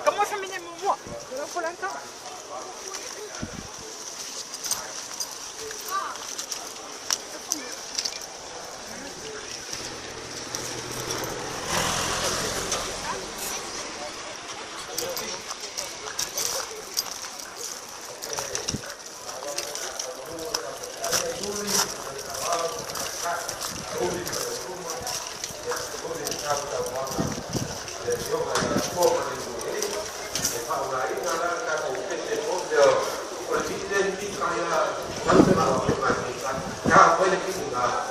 Comment ça m'énerve moi? C'est là pour l'instant. Now, when the people are